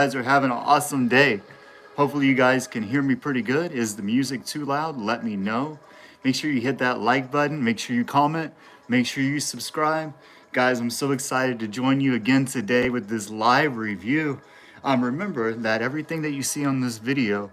Guys are having an awesome day. Hopefully you guys can hear me pretty good. Is the music too loud? Let me know. Make sure you hit that like button. Make sure you comment. Make sure you subscribe. Guys, I'm so excited to join you again today with this live review. Remember that everything that you see on this video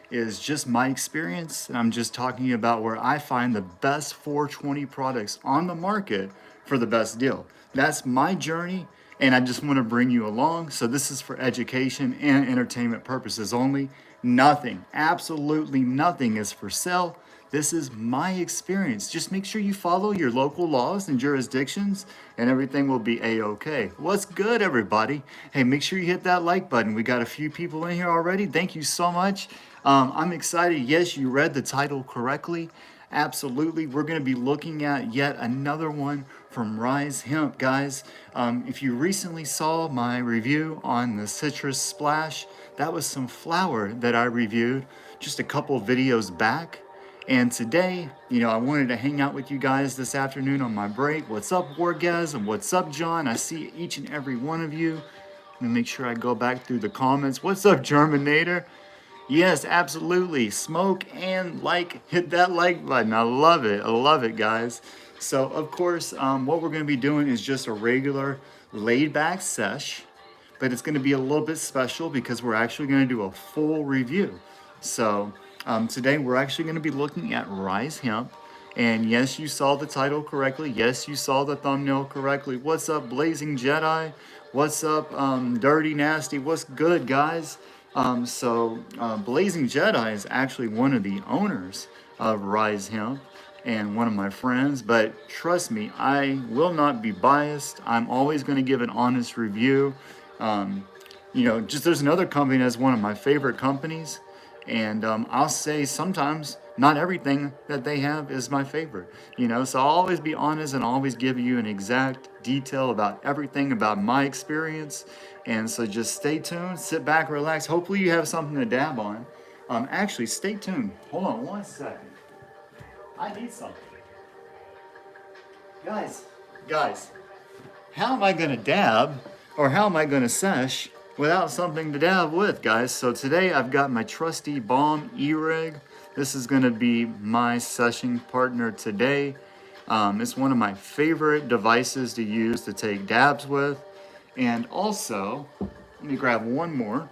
is just my experience. I'm just talking about where I find the best 420 products on the market for the best deal. That's my journey, and I just want to bring you along. So this is for education and entertainment purposes only. Nothing, absolutely nothing is for sale. This is my experience. Just make sure you follow your local laws and jurisdictions and everything will be a-okay. What's good, everybody? Hey, make sure you hit that like button. We got a few people in here already. Thank you so much. I'm excited. Yes, you read the title correctly. Absolutely. We're going to be looking at yet another one from Rise Hemp, guys. If you recently saw my review on the Citrus Splash, that was some flower that I reviewed just a couple videos back. And today, I wanted to hang out with you guys this afternoon on my break. What's up, Wargasm? What's up, John? I see each and every one of you. Let me make sure I go back through the comments. What's up, Germinator? Yes, absolutely. Smoke and hit that like button. I love it, guys. So, of course, what we're going to be doing is just a regular laid-back sesh, but it's going to be a little bit special because we're actually going to do a full review. So, today we're actually going to be looking at Rise Hemp. And yes, you saw the title correctly. Yes, you saw the thumbnail correctly. What's up, Blazing Jedi? What's up, Dirty Nasty? What's good, guys? Blazing Jedi is actually one of the owners of Rise Hemp and one of my friends, but trust me, I will not be biased. I'm always going to give an honest review. Just there's another company that's one of my favorite companies, and I'll say sometimes not everything that they have is my favorite, so I'll always be honest and always give you an exact detail about everything about my experience. And so just stay tuned, sit back, relax. Hopefully you have something to dab on. Actually, stay tuned. Hold on 1 second. I need something. Guys, how am I gonna dab or how am I gonna sesh without something to dab with, guys? So today I've got my trusty Balm E-Rig. This is gonna be my seshing partner today. It's one of my favorite devices to use to take dabs with. And also, let me grab one more.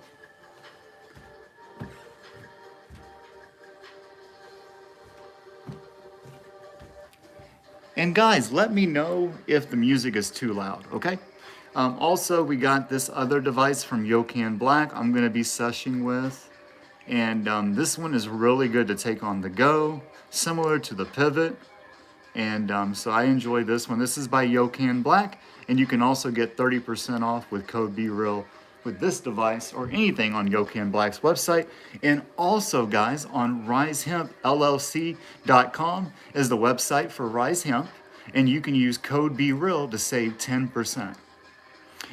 And guys, let me know if the music is too loud, okay? Also, we got this other device from Yokan Black I'm gonna be seshing with. And this one is really good to take on the go, similar to the Pivot. And so I enjoy this one. This is by Yokan Black, and you can also get 30% off with code BeReal with this device or anything on Yokan Black's website. And also, guys, on RiseHempllc.com is the website for Rise Hemp, and you can use code BeReal to save 10%.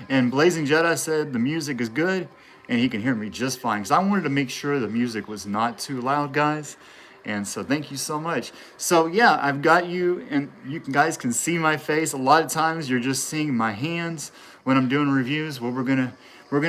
And Blazing Jedi said the music is good, and he can hear me just fine, because I wanted to make sure the music was not too loud, guys. And so thank you so much. So yeah, I've got you, and you guys can see my face. A lot of times you're just seeing my hands when I'm doing reviews. Well, we're gonna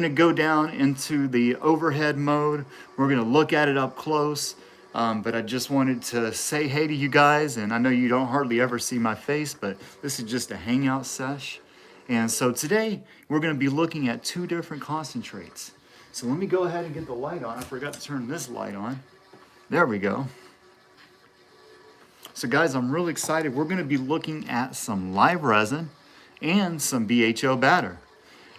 go down into the overhead mode. We're gonna look at it up close. But I just wanted to say hey to you guys, and I know you don't hardly ever see my face, but this is just a hangout sesh. And so today we're gonna be looking at two different concentrates. So let me go ahead and get the light on. I forgot to turn this light on. There we go. So guys, I'm really excited. We're gonna be looking at some live resin and some BHO batter.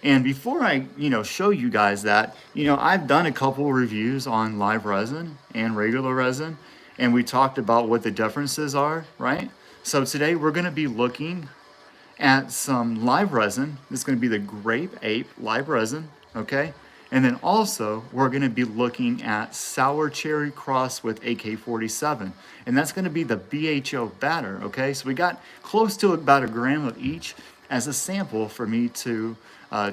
And before I, show you guys that, I've done a couple reviews on live resin and regular resin, and we talked about what the differences are, right? So today we're gonna be looking at some live resin. This is gonna be the Grape Ape live resin, okay? And then also, we're gonna be looking at Sour Cherry Cross with AK-47. And that's gonna be the BHO batter, okay? So we got close to about a gram of each as a sample for me to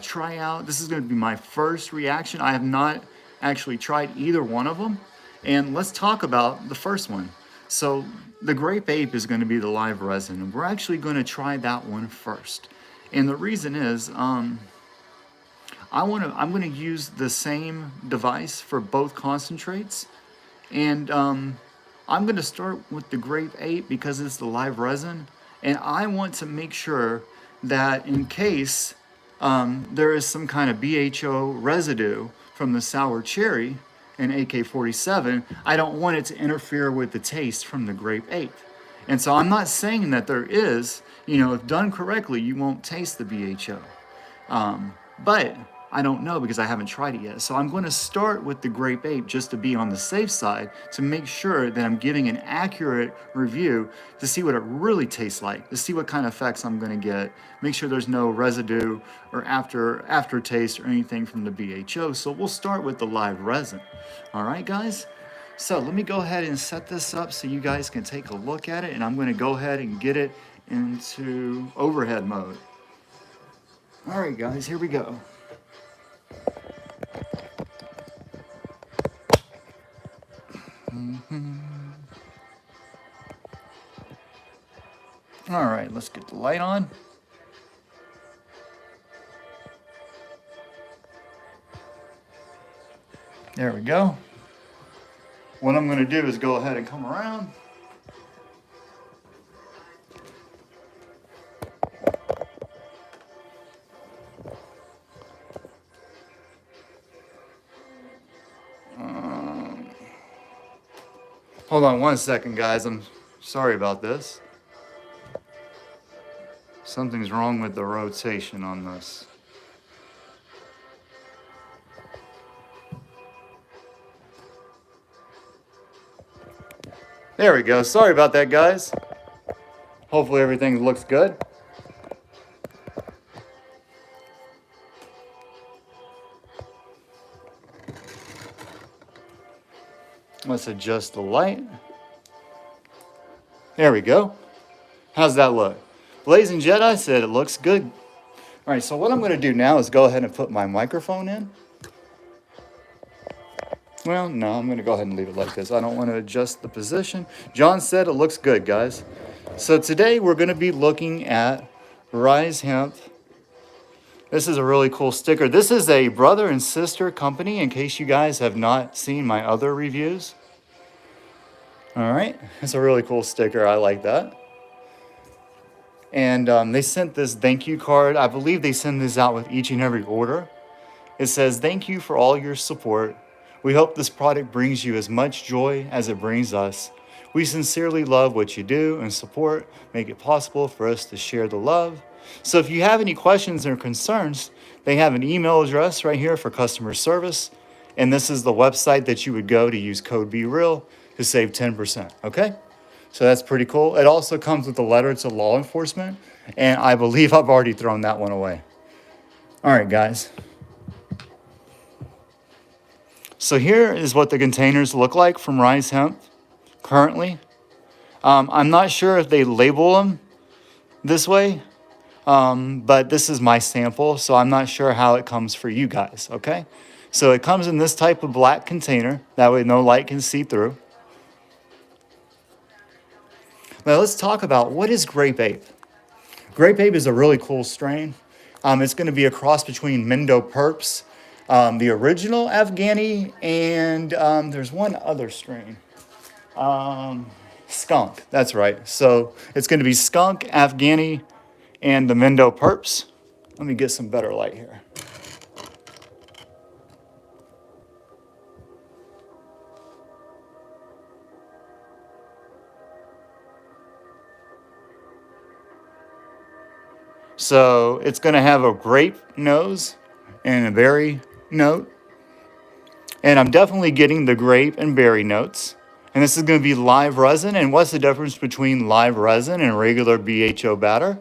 try out. This is gonna be my first reaction. I have not actually tried either one of them. And let's talk about the first one. So the Grape Ape is gonna be the live resin, and we're actually gonna try that one first. And the reason is, I'm gonna use the same device for both concentrates, and I'm gonna start with the Grape Ape because it's the live resin, and I want to make sure that in case there is some kind of BHO residue from the sour cherry and AK-47, I don't want it to interfere with the taste from the Grape Ape. And so I'm not saying that there is, if done correctly, you won't taste the BHO. But I don't know because I haven't tried it yet. So I'm going to start with the Grape Ape just to be on the safe side to make sure that I'm giving an accurate review to see what it really tastes like, to see what kind of effects I'm going to get, make sure there's no residue or aftertaste or anything from the BHO. So we'll start with the live resin. All right, guys? So let me go ahead and set this up so you guys can take a look at it, and I'm going to go ahead and get it into overhead mode. All right, guys, here we go. All right, let's get the light on. There we go. What I'm going to do is go ahead and come around. Hold on one second, guys. I'm sorry about this. Something's wrong with the rotation on this. There we go. Sorry about that, guys. Hopefully everything looks good. Let's adjust the light. There we go. How's that look? Blazing Jedi said it looks good. All right, so what I'm going to do now is go ahead and put my microphone in. Well, no, I'm going to go ahead and leave it like this. I don't want to adjust the position. John said it looks good, guys. So today we're going to be looking at Rise Hemp. This is a really cool sticker. This is a brother and sister company in case you guys have not seen my other reviews. All right, it's a really cool sticker. I like that. And they sent this thank you card. I believe they send this out with each and every order. It says, thank you for all your support. We hope this product brings you as much joy as it brings us. We sincerely love what you do and support, make it possible for us to share the love. So if you have any questions or concerns, they have an email address right here for customer service. And this is the website that you would go to use code BeReal to save 10%, okay? So that's pretty cool. It also comes with a letter to law enforcement, and I believe I've already thrown that one away. All right, guys. So here is what the containers look like from Rise Hemp currently. I'm not sure if they label them this way, but this is my sample, so I'm not sure how it comes for you guys, okay? So it comes in this type of black container. That way no light can see through. Now let's talk about what is Grape Ape. Grape Ape is a really cool strain. It's going to be a cross between Mindo Purps, the original Afghani, and there's one other strain. Skunk, that's right. So it's going to be Skunk, Afghani, and the Mindo Purps. Let me get some better light here. So it's going to have a grape nose and a berry note. And I'm definitely getting the grape and berry notes. And this is going to be live resin. And what's the difference between live resin and regular BHO batter?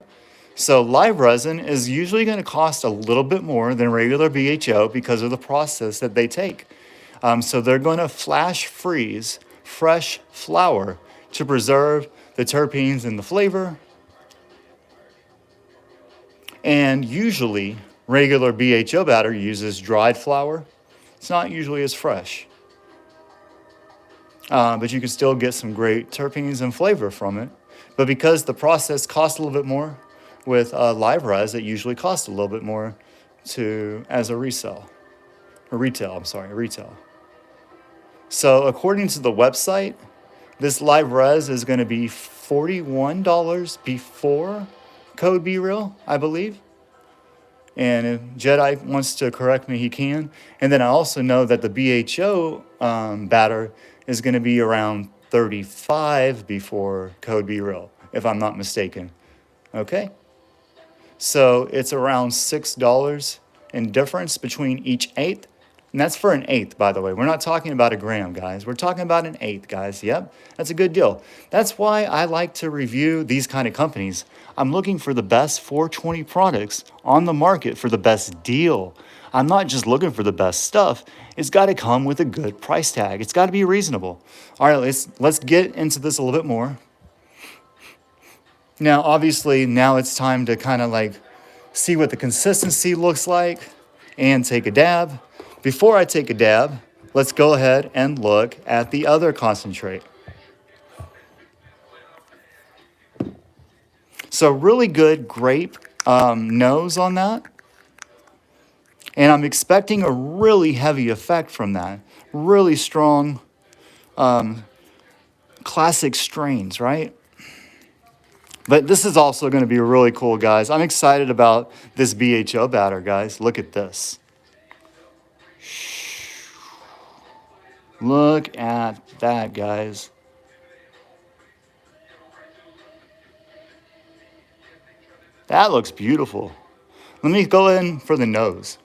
So live resin is usually going to cost a little bit more than regular BHO because of the process that they take. So they're going to flash freeze fresh flower to preserve the terpenes and the flavor. And usually, regular BHO batter uses dried flour. It's not usually as fresh. But you can still get some great terpenes and flavor from it. But because the process costs a little bit more with live res, it usually costs a little bit more as a resale, a retail, I'm sorry, a retail. So according to the website, this live res is going to be $41 before code Be Real, I believe. And if Jedi wants to correct me, he can. And then I also know that the BHO batter is going to be around 35 before code Be Real, if I'm not mistaken. Okay? So it's around $6 in difference between each eighth. And that's for an eighth, by the way. We're not talking about a gram, guys. We're talking about an eighth, guys. Yep, that's a good deal. That's why I like to review these kind of companies. I'm looking for the best 420 products on the market for the best deal. I'm not just looking for the best stuff. It's got to come with a good price tag. It's got to be reasonable. All right, let's get into this a little bit more. Now, obviously, now it's time to kind of like see what the consistency looks like and take a dab. Before I take a dab, let's go ahead and look at the other concentrate. So really good grape nose on that. And I'm expecting a really heavy effect from that. Really strong classic strains, right? But this is also going to be really cool, guys. I'm excited about this BHO batter, guys. Look at this. Look at that, guys. That looks beautiful. Let me go in for the nose.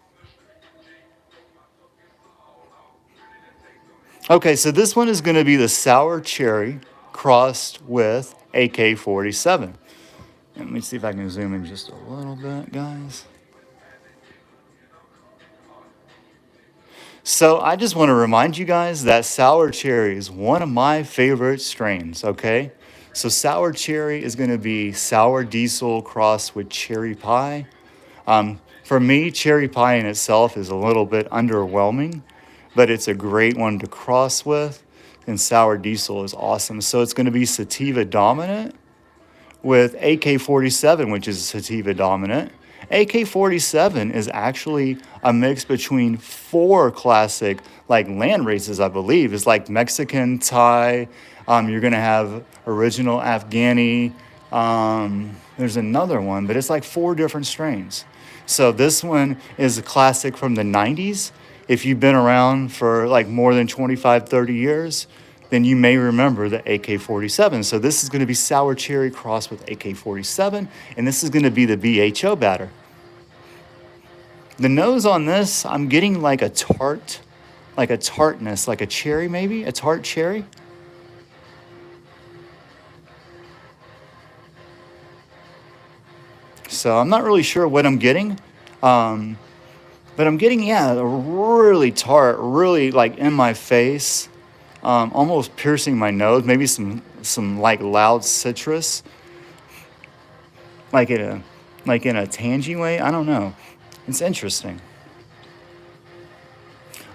Okay, so this one is going to be the sour cherry crossed with AK-47. Let me see if I can zoom in just a little bit, guys. So I just want to remind you guys that sour cherry is one of my favorite strains, okay? So sour cherry is going to be sour diesel crossed with cherry pie. For me, cherry pie in itself is a little bit underwhelming, but it's a great one to cross with, and sour diesel is awesome. So it's going to be sativa dominant with AK-47, which is sativa dominant. AK-47 is actually a mix between 4 classic like land races, I believe. It's like Mexican, Thai. You're going to have original Afghani. There's another one, but it's like 4 different strains. So this one is a classic from the 90s. If you've been around for like more than 25, 30 years, then you may remember the AK-47. So this is going to be sour cherry crossed with AK-47, and this is going to be the BHO batter. The nose on this, I'm getting like a tart, like a tartness, like a cherry maybe, a tart cherry. So I'm not really sure what I'm getting, but I'm getting, yeah, a really tart, really like in my face. Almost piercing my nose, maybe some like loud citrus, like in a tangy way. I don't know. It's interesting.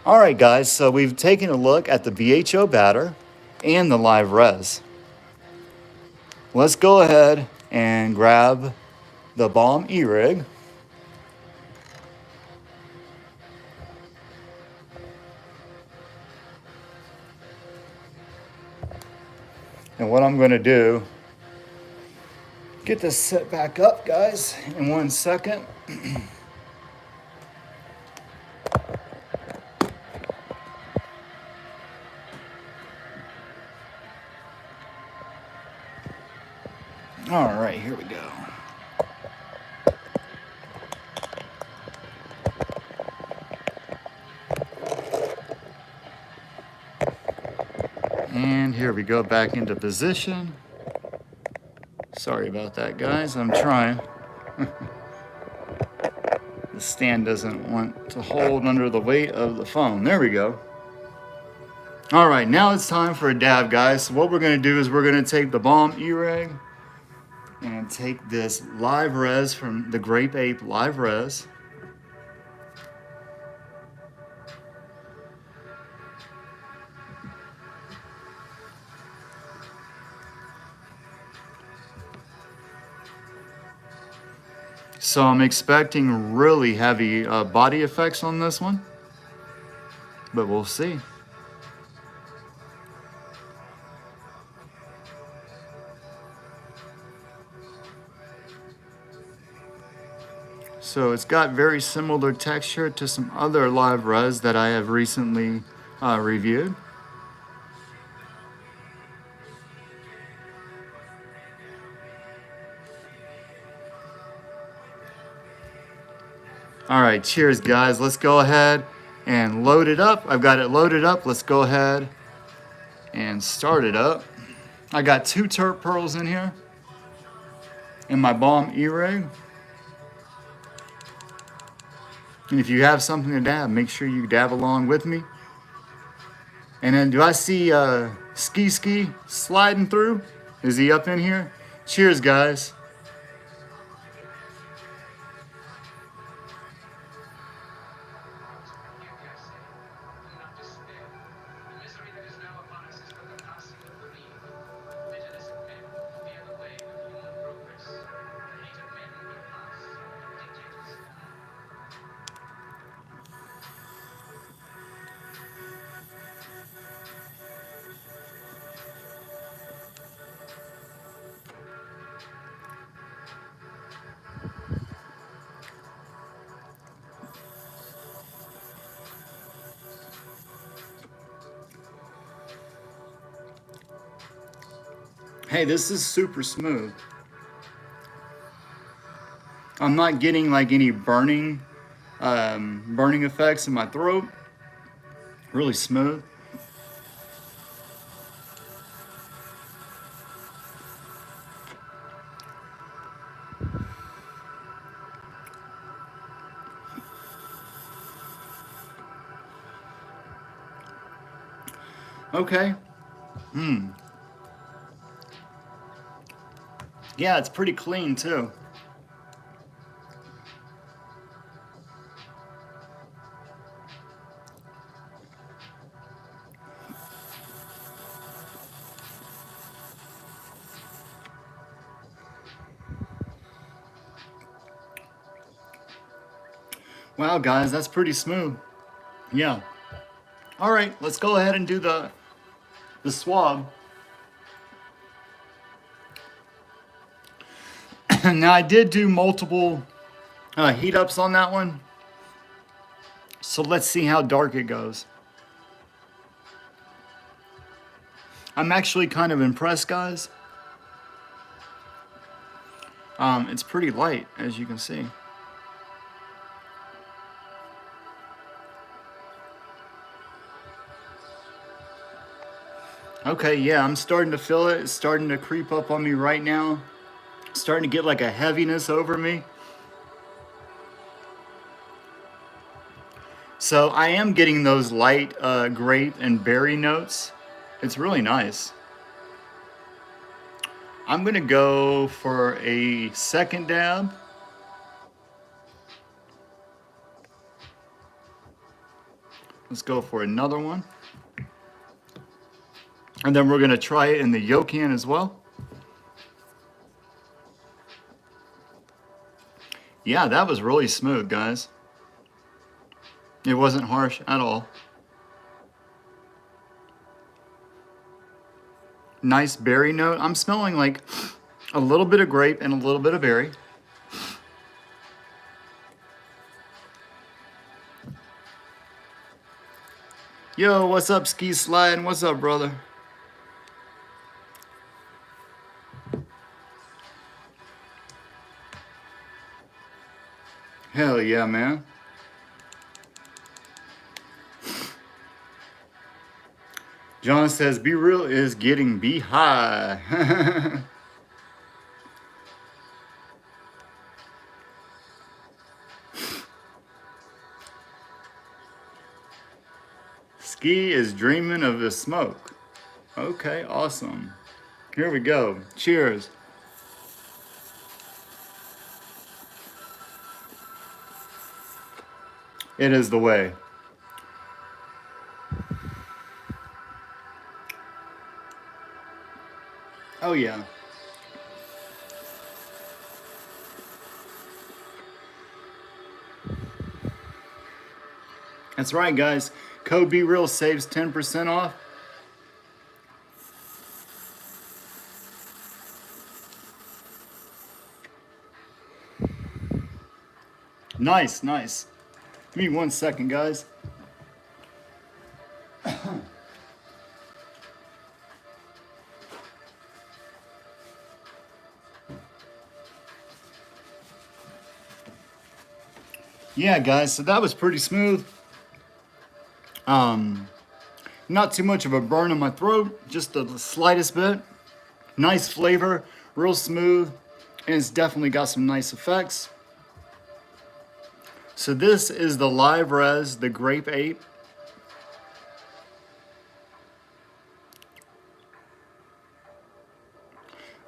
All right, guys. So we've taken a look at the BHO batter and the live res. Let's go ahead and grab the Bomb E-Rig. And what I'm going to do, get this set back up, guys, in 1 second. All right, here we go. And here we go, back into position. Sorry about that, guys. I'm trying. The stand doesn't want to hold under the weight of the phone. There we go. All right, now it's time for a dab, guys. So what we're going to do is we're going to take the Bomb E-Rig and take this live res from the Grape Ape live res. So I'm expecting really heavy body effects on this one, but we'll see. So it's got very similar texture to some other live res that I have recently reviewed. All right, cheers guys. Let's go ahead and load it up. I've got it loaded up. Let's go ahead and start it up. I got 2 terp pearls in here in my bomb E-rig. And if you have something to dab, make sure you dab along with me. And then do I see Ski sliding through? Is he up in here? Cheers, guys. Hey, this is super smooth. I'm not getting like any burning effects in my throat. Really smooth. Okay. Yeah, it's pretty clean too. Wow, guys, that's pretty smooth. Yeah. All right, let's go ahead and do the swab. Now, I did do multiple heat ups on that one. So let's see how dark it goes. I'm actually kind of impressed, guys. It's pretty light, as you can see. Okay, yeah, I'm starting to feel it. It's starting to creep up on me right now. Starting to get like a heaviness over me. So I am getting those light grape and berry notes. It's really nice. I'm gonna go for a second dab. Let's go for another one. And then we're gonna try it in the Yokan as well. Yeah, that was really smooth, guys. It wasn't harsh at all. Nice berry note. I'm smelling like a little bit of grape and a little bit of berry. Yo, what's up, Ski Sliding? What's up, brother? Hell yeah, man. John says, Be Real is getting be high. Ski is dreaming of the smoke. Okay, awesome. Here we go. Cheers. It is the way. Oh yeah. That's right, guys. Code BeReal saves 10% off. Nice, nice. Give me 1 second, guys. Yeah, guys, so that was pretty smooth. Not too much of a burn in my throat, just the slightest bit. Nice flavor, real smooth, and it's definitely got some nice effects. So this is the live res, the Grape Ape.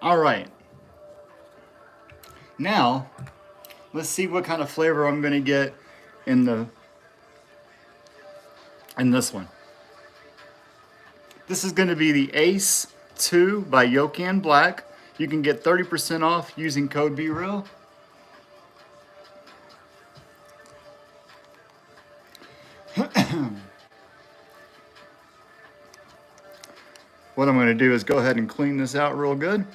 All right. Now, let's see what kind of flavor I'm gonna get in this one. This is gonna be the Ace 2 by Yokan Black. You can get 30% off using code BeReal. What I'm gonna do is go ahead and clean this out real good.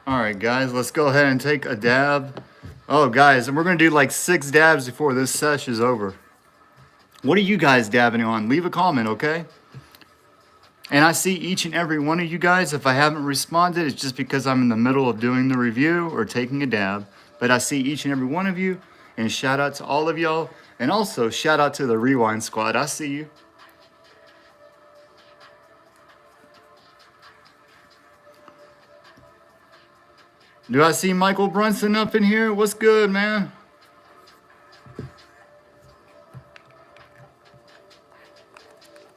All right, guys, let's go ahead and take a dab. Oh, guys, and we're gonna do like 6 dabs before this sesh is over. What are you guys dabbing on? Leave a comment, okay? And I see each and every one of you guys. If I haven't responded, it's just because I'm in the middle of doing the review or taking a dab. But I see each and every one of you, and shout out to all of y'all. And also, shout out to the Rewind Squad. I see you. Do I see Michael Brunson up in here? What's good, man?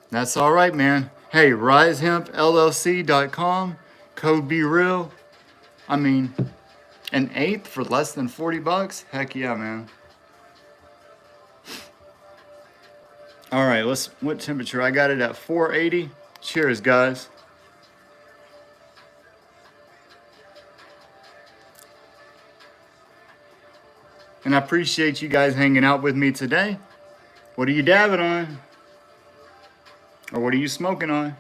That's all right, man. Hey, RiseHempllc.com, code BeReal. I mean, an eighth for less than 40 bucks? Heck yeah, man. All right, what temperature? I got it at 480. Cheers, guys. And I appreciate you guys hanging out with me today. What are you dabbing on? Or what are you smoking on?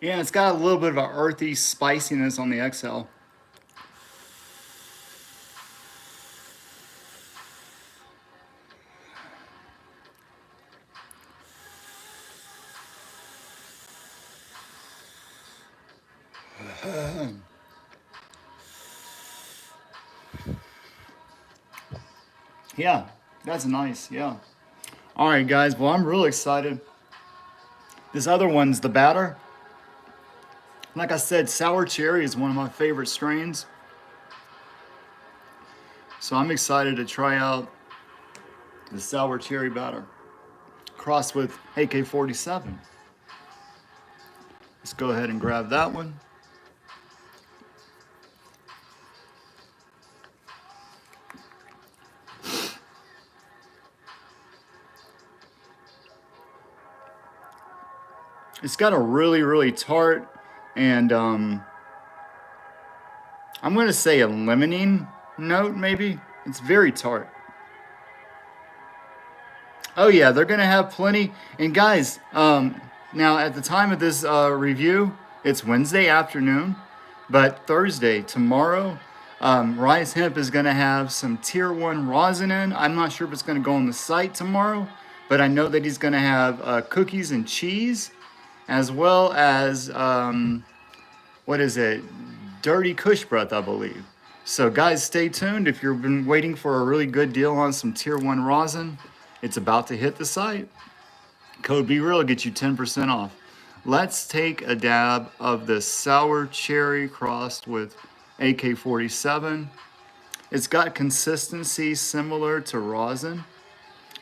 Yeah, it's got a little bit of an earthy spiciness on the exhale. Yeah, that's nice, yeah. All right, guys, well, I'm real excited. This other one's the batter. Like I said, sour cherry is one of my favorite strains. So I'm excited to try out the sour cherry batter crossed with AK-47. Let's go ahead and grab that one. It's got a really, really tart and I'm gonna say a lemonine note maybe. It's very tart. Oh yeah, they're gonna have plenty. And guys, now at the time of this review, it's Wednesday afternoon, but Thursday, tomorrow, Rise Hemp is gonna have some tier 1 rosin in. I'm not sure if it's gonna go on the site tomorrow, but I know that he's gonna have cookies and cheese, as well as, what is it? Dirty Kush Breath, I believe. So guys, stay tuned. If you've been waiting for a really good deal on some tier 1 rosin, it's about to hit the site. Code BeReal gets you 10% off. Let's take a dab of the sour cherry crossed with AK-47. It's got consistency similar to rosin,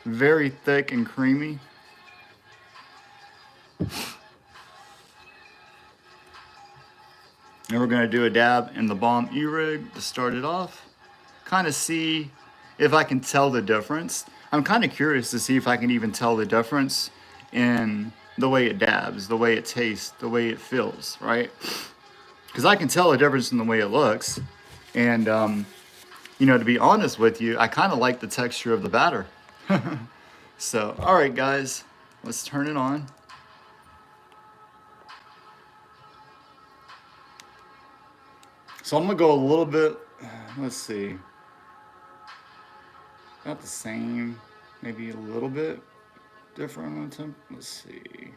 very thick and creamy. And we're gonna do a dab in the Bomb E-Rig to start it off. Kind of see if I can tell the difference. I'm kind of curious to see if I can even tell the difference in the way it dabs, the way it tastes, the way it feels, right? Because I can tell the difference in the way it looks. And, you know, to be honest with you, I kind of like the texture of the batter. So, all right, guys, let's turn it on. So I'm gonna go a little bit, let's see, about the same, maybe a little bit different on temp. Let's see.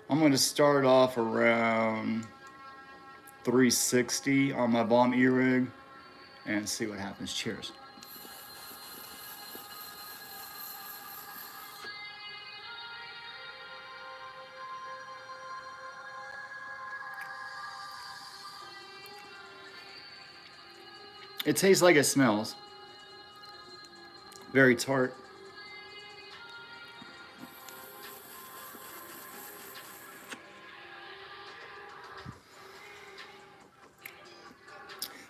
I'm gonna start off around 360 on my Bomb E-Rig and see what happens. Cheers. It tastes like it smells. Very tart.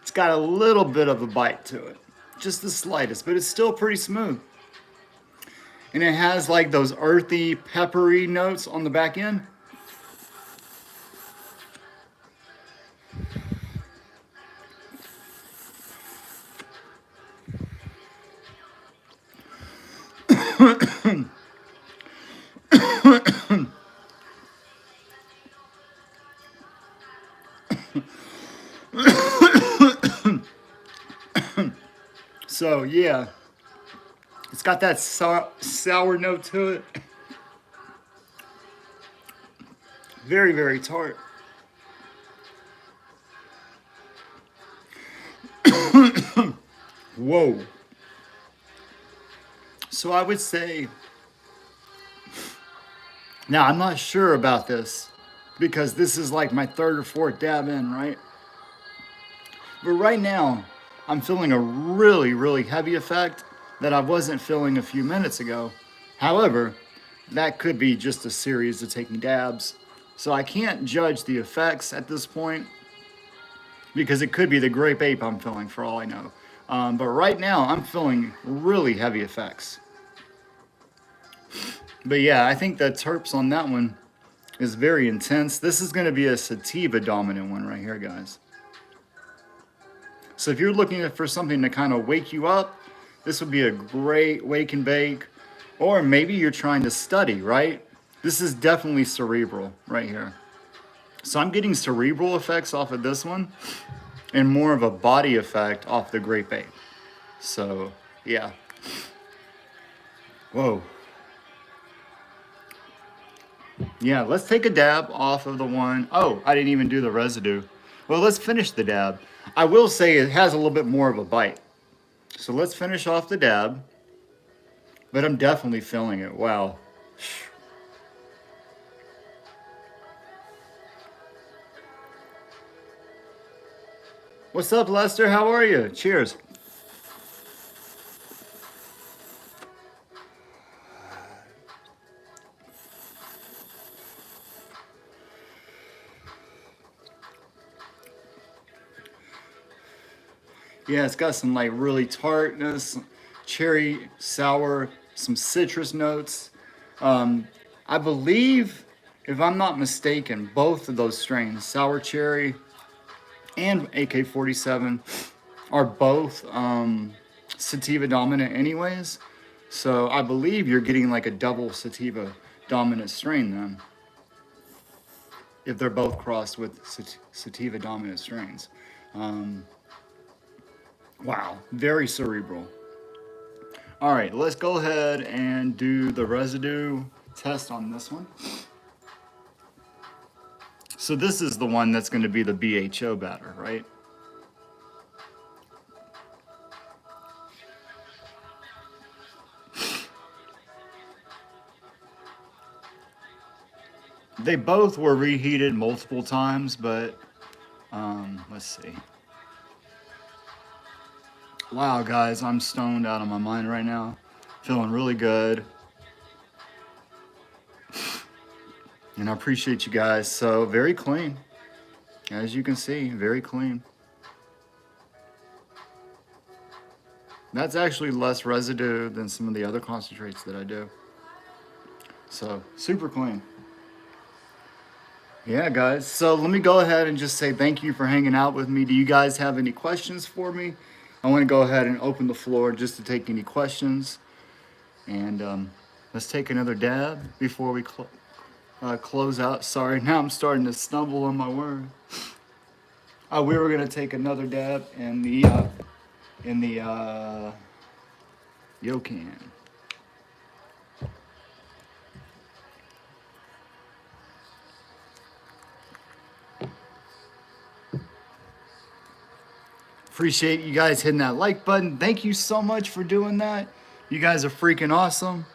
It's got a little bit of a bite to it, just the slightest, but it's still pretty smooth. And it has like those earthy, peppery notes on the back end. So yeah, it's got that sour note to it. Very, very tart. Whoa. So I would say, now I'm not sure about this because this is like my third or fourth dab in, right? But right now, I'm feeling a really, really heavy effect that I wasn't feeling a few minutes ago. However, that could be just a series of taking dabs. So I can't judge the effects at this point because it could be the Grape Ape I'm feeling for all I know. But right now, I'm feeling really heavy effects. But yeah, I think the terps on that one is very intense. This is gonna be a sativa dominant one right here, guys. So if you're looking for something to kind of wake you up, this would be a great wake and bake. Or maybe you're trying to study, right? This is definitely cerebral right here. So I'm getting cerebral effects off of this one and more of a body effect off the Grape Ape. So yeah. Whoa. Yeah, let's take a dab off of the one. Oh, I didn't even do the residue. Well, let's finish the dab. I will say it has a little bit more of a bite. So let's finish off the dab. But I'm definitely feeling it. Wow. What's up, Lester? How are you? Cheers. Yeah, it's got some like really tartness, cherry, sour, some citrus notes. I believe, if I'm not mistaken, both of those strains, sour cherry and AK-47, are both sativa dominant anyways. So I believe you're getting like a double sativa dominant strain then, if they're both crossed with sativa dominant strains. Wow, very cerebral. All right, let's go ahead and do the residue test on this one. So this is the one that's going to be the BHO batter, right? They both were reheated multiple times, but let's see. Wow, guys, I'm stoned out of my mind right now. Feeling really good. And I appreciate you guys. So, very clean. As you can see, very clean. That's actually less residue than some of the other concentrates that I do. So, super clean. Yeah, guys. So let me go ahead and just say thank you for hanging out with me. Do you guys have any questions for me? I want to go ahead and open the floor just to take any questions. And let's take another dab before we close out. Sorry, now I'm starting to stumble on my word. We were going to take another dab in the Yocan. Appreciate you guys hitting that like button. Thank you so much for doing that. You guys are freaking awesome.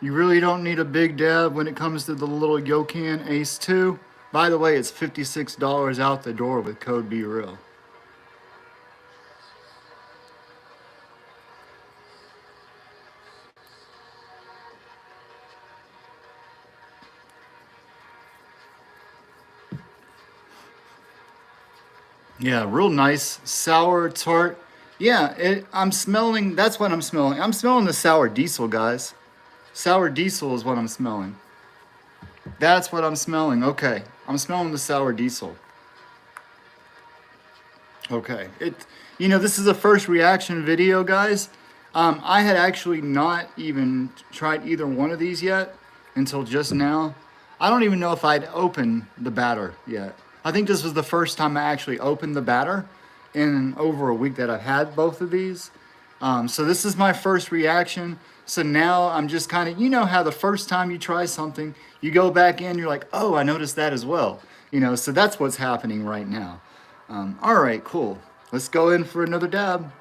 You really don't need a big dab when it comes to the little Yocan Ace 2. By the way, it's $56 out the door with code BeReal. Yeah, real nice, sour, tart. Yeah, I'm smelling, that's what I'm smelling. I'm smelling the sour diesel, guys. Sour diesel is what I'm smelling. That's what I'm smelling. Okay, I'm smelling the sour diesel. Okay, this is a first reaction video, guys. I had actually not even tried either one of these yet until just now. I don't even know if I'd opened the batter yet. I think this was the first time I actually opened the batter in over a week that I've had both of these. So this is my first reaction. So now I'm just kind of, you know how the first time you try something, you go back in, you're like, oh, I noticed that as well. So that's what's happening right now. All right, cool. Let's go in for another dab.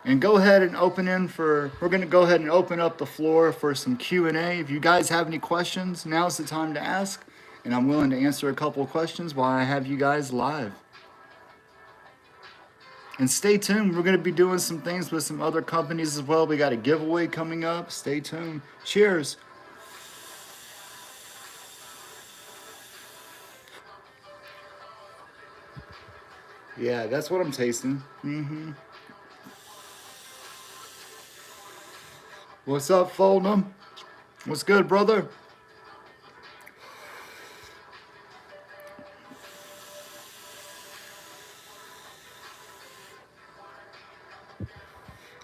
And go ahead and we're going to go ahead and open up the floor for some Q&A. If you guys have any questions, now's the time to ask. And I'm willing to answer a couple of questions while I have you guys live. And stay tuned. We're going to be doing some things with some other companies as well. We got a giveaway coming up. Stay tuned. Cheers. Yeah, that's what I'm tasting. What's up, Fold'em? What's good, brother?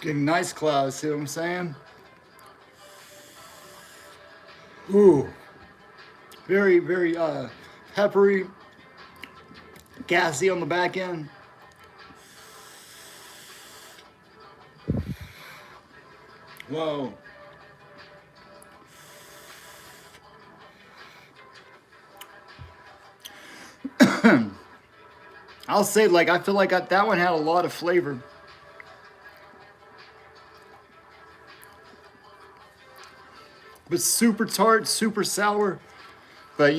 Getting nice clouds, see what I'm saying? Ooh. Very, very peppery, gassy on the back end. Whoa. I'll say, I feel like that one had a lot of flavor. But super tart, super sour. But,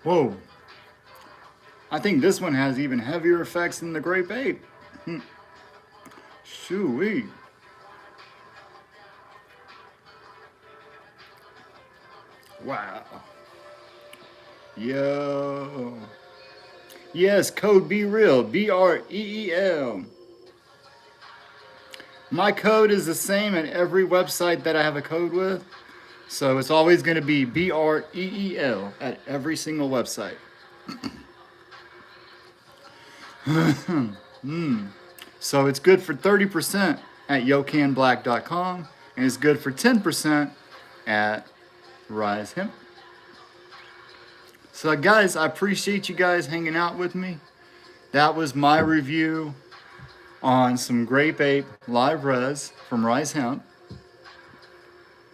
whoa. I think this one has even heavier effects than the Grape Ape. Shoo-wee. Wow. Yo. Yes, code BeReal, BREEL. My code is the same at every website that I have a code with. So it's always going to be BREEL at every single website. So it's good for 30% at yocanblack.com and it's good for 10% at RiseHemp. So guys, I appreciate you guys hanging out with me. That was my review on some Grape Ape Live Res from RiseHemp,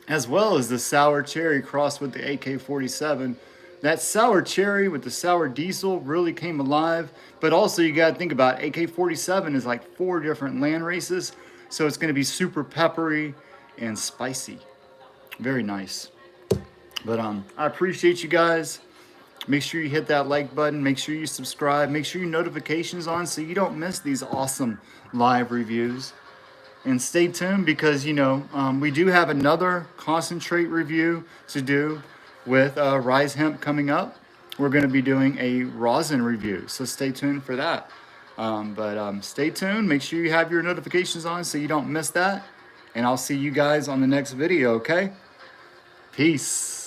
as well as the Sour Cherry crossed with the AK-47 That sour cherry with the sour diesel really came alive. But also you got to think about AK-47 is like 4 different land races. So it's going to be super peppery and spicy. Very nice. But I appreciate you guys. Make sure you hit that like button. Make sure you subscribe. Make sure your notifications on so you don't miss these awesome live reviews. And stay tuned because, you know, we do have another concentrate review to do with Rise Hemp coming up. We're going to be doing a rosin review, so stay tuned for that. Stay tuned. Make sure you have your notifications on so you don't miss that. And I'll see you guys on the next video, okay? Peace.